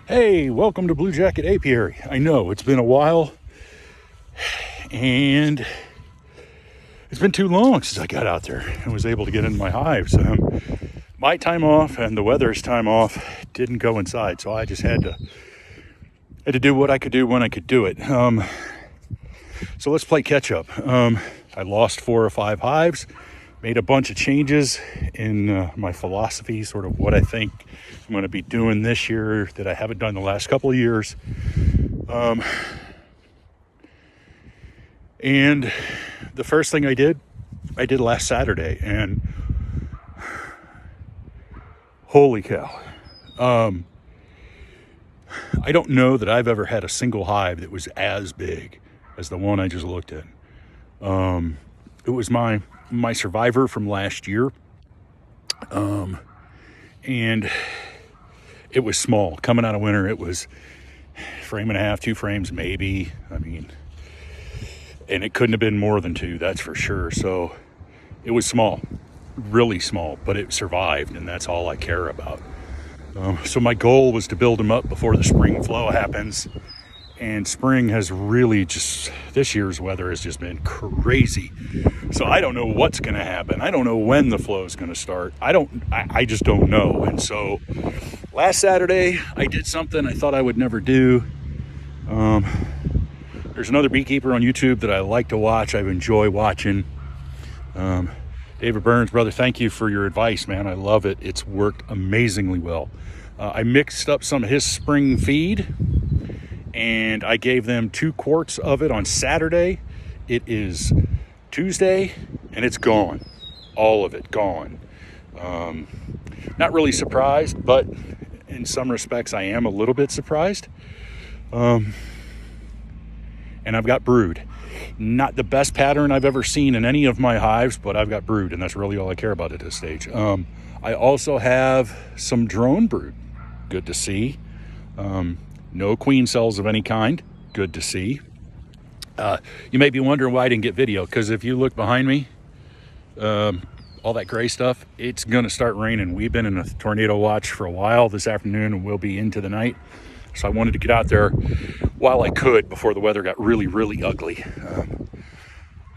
Hey, welcome to Blue Jacket Apiary. I know it's been a while and it's been too long since I got out there and was able to get into my hives. My time off and the weather's time off didn't go inside, so I just had to do what I could do when I could do it. So let's play catch up. I lost 4 or 5 hives, made a bunch of changes in my philosophy, sort of what I think I'm going to be doing this year that I haven't done the last couple of years. And the first thing I did last Saturday, and holy cow. I don't know that I've ever had a single hive that was as big as the one I just looked at. It was my survivor from last year. And it was small. Coming out of winter, it was 1.5 frames, 2 frames maybe. And it couldn't have been more than 2, that's for sure. So it was small, really small, but it survived, and that's all I care about. So my goal was to build them up before the spring flow happens. And spring has really this year's weather has just been crazy. So I don't know what's going to happen. I don't know when the flow is going to start. I just don't know. And so last Saturday, I did something I thought I would never do. There's another beekeeper on YouTube that I like to watch. I enjoy watching. David Burns, brother, thank you for your advice, man. I love it. It's worked amazingly well. I mixed up some of his spring feed, and I gave them 2 quarts of it on Saturday. It is Tuesday, and it's gone. All of it gone. Not really surprised, but in some respects, I am a little bit surprised. And I've got brood. Not the best pattern I've ever seen in any of my hives, but I've got brood, and that's really all I care about at this stage. I also have some drone brood. Good to see. No queen cells of any kind. Good to see. You may be wondering why I didn't get video, because if you look behind me, all that gray stuff, it's going to start raining. We've been in a tornado watch for a while this afternoon, and we'll be into the night. So I wanted to get out there while I could before the weather got really, really ugly.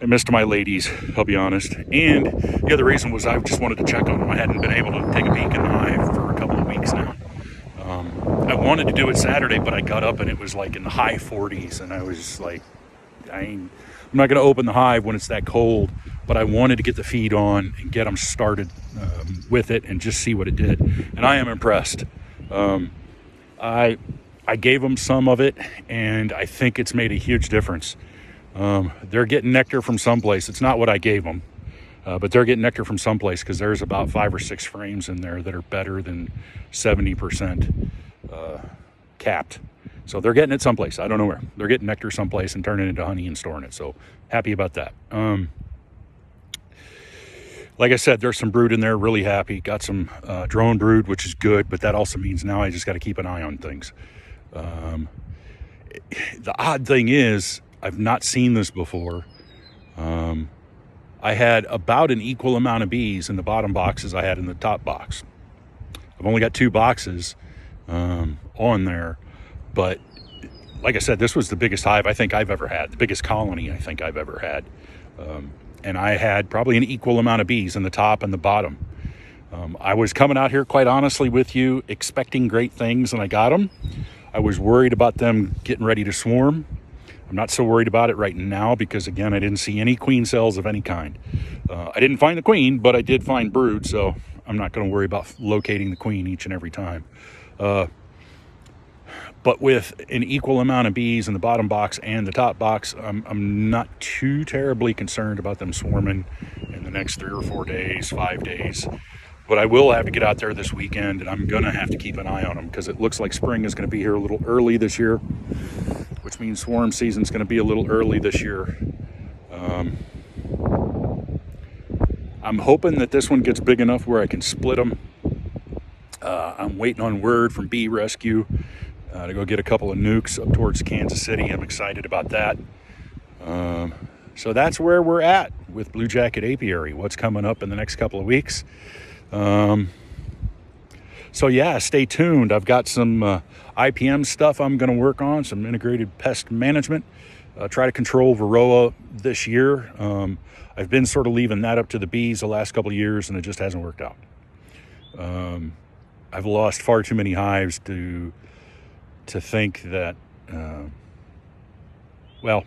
I missed my ladies, I'll be honest. And the other reason was I just wanted to check on them. I hadn't been able to take a peek in the hive for a couple of weeks now. I wanted to do it Saturday, but I got up and it was like in the high 40s, and I was just like, I'm not going to open the hive when it's that cold, but I wanted to get the feed on and get them started with it and just see what it did. And I am impressed. I gave them some of it, and I think it's made a huge difference. They're getting nectar from someplace. It's not what I gave them, but they're getting nectar from someplace, because there's about 5 or 6 frames in there that are better than 70% capped. So they're getting it someplace. I don't know where. They're getting nectar someplace and turning it into honey and storing it. So happy about that. Like I said, there's some brood in there. Really happy. Got some drone brood, which is good, but that also means now I just got to keep an eye on things. The odd thing is, I've not seen this before. I had about an equal amount of bees in the bottom box as I had in the top box. I've only got 2 boxes on there, but like I said, this was the biggest hive I think I've ever had, the biggest colony I think I've ever had. And I had probably an equal amount of bees in the top and the bottom. I was coming out here, quite honestly with you, expecting great things, and I got them. I was worried about them getting ready to swarm. I'm not so worried about it right now, because again, I didn't see any queen cells of any kind. I didn't find the queen, but I did find brood, so I'm not going to worry about locating the queen each and every time. But with an equal amount of bees in the bottom box and the top box, I'm not too terribly concerned about them swarming in the next 3 or 4 days, 5 days. But I will have to get out there this weekend, and I'm going to have to keep an eye on them, because it looks like spring is going to be here a little early this year, which means swarm season is going to be a little early this year. I'm hoping that this one gets big enough where I can split them. I'm waiting on word from Bee Rescue to go get a couple of nukes up towards Kansas City. I'm excited about that. So that's where we're at with Blue Jacket Apiary. What's coming up in the next couple of weeks? So yeah, stay tuned. I've got some IPM stuff I'm going to work on, some integrated pest management. Try to control Varroa this year. I've been sort of leaving that up to the bees the last couple of years, and it just hasn't worked out. I've lost far too many hives to think that, well,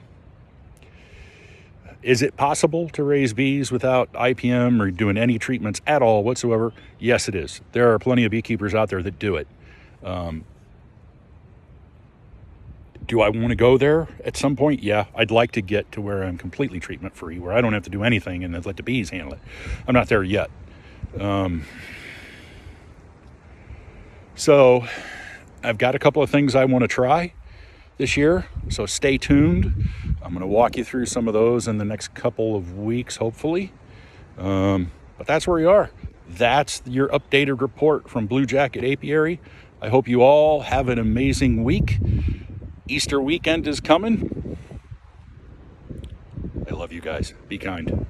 is it possible to raise bees without IPM or doing any treatments at all whatsoever? Yes, it is. There are plenty of beekeepers out there that do it. Do I want to go there at some point? Yeah, I'd like to get to where I'm completely treatment free, where I don't have to do anything and let the bees handle it. I'm not there yet. So I've got a couple of things I want to try this year, so stay tuned. I'm going to walk you through some of those in the next couple of weeks, hopefully. But that's where we are. That's your updated report from Blue Jacket Apiary. I hope you all have an amazing week. Easter weekend is coming. I love you guys. Be kind.